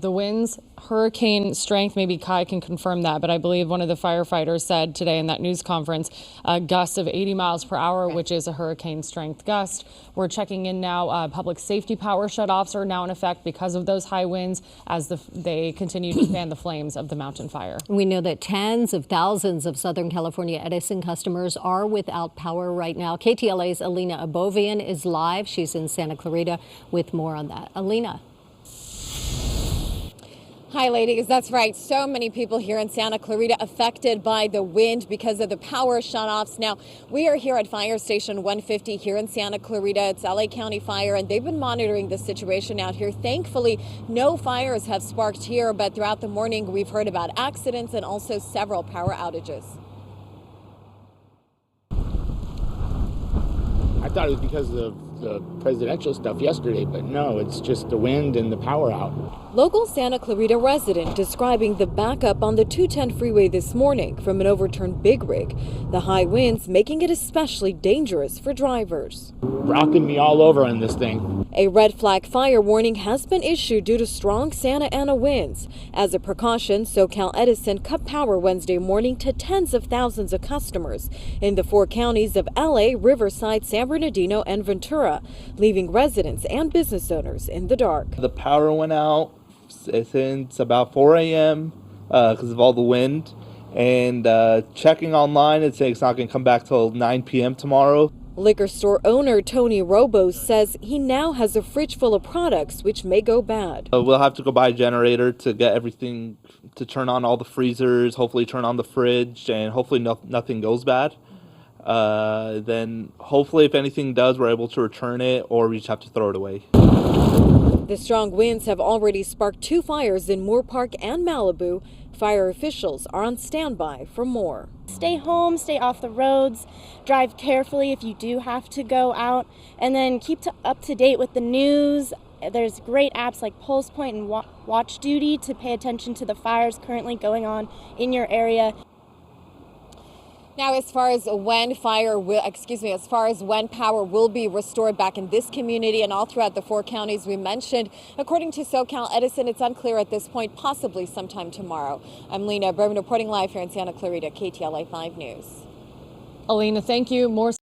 The winds, hurricane strength, maybe Kai can confirm that, but I believe one of the firefighters said today in that news conference, gusts of 80 miles per hour, which is a hurricane strength gust. We're checking in now. Public safety power shutoffs are now in effect because of those high winds as they continue to fan the flames of the mountain fire. We know that tens of thousands of Southern California Edison customers are without power right now. KTLA's Alina Abovian is live. She's in Santa Clarita with more on that. Alina. Hi, ladies. That's right. So many people here in Santa Clarita affected by the wind because of the power shutoffs. Now, we are here at Fire Station 150 here in Santa Clarita. It's LA County Fire, and they've been monitoring the situation out here. Thankfully, no fires have sparked here, but throughout the morning, we've heard about accidents and also several power outages. I thought it was because of the presidential stuff yesterday, but no, it's just the wind and the power out. Local Santa Clarita resident describing the backup on the 210 freeway this morning from an overturned big rig. The high winds making it especially dangerous for drivers. Rocking me all over on this thing. A red flag fire warning has been issued due to strong Santa Ana winds. As a precaution, SoCal Edison cut power Wednesday morning to tens of thousands of customers in the 4 counties of LA, Riverside, San Bernardino, and Ventura, leaving residents and business owners in the dark. The power went out since about 4 a.m. Because of all the wind. And checking online, it's saying it's not going to come back till 9 p.m. tomorrow. Liquor store owner Tony Robo says he now has a fridge full of products which may go bad. We'll have to go buy a generator to get everything to turn on all the freezers, hopefully turn on the fridge, and hopefully nothing goes bad. Then hopefully if anything does, we're able to return it, or we just have to throw it away. The strong winds have already sparked 2 fires in Moore Park and Malibu. Fire officials are on standby for more. Stay home, stay off the roads, drive carefully if you do have to go out, and then keep up to date with the news. There's great apps like Pulse Point and Watch Duty to pay attention to the fires currently going on in your area. Now, as far as when power will be restored back in this community and all throughout the 4 counties we mentioned, according to SoCal Edison, it's unclear at this point, possibly sometime tomorrow. I'm Lena Berman reporting live here in Santa Clarita, KTLA 5 News. Alina, thank you. More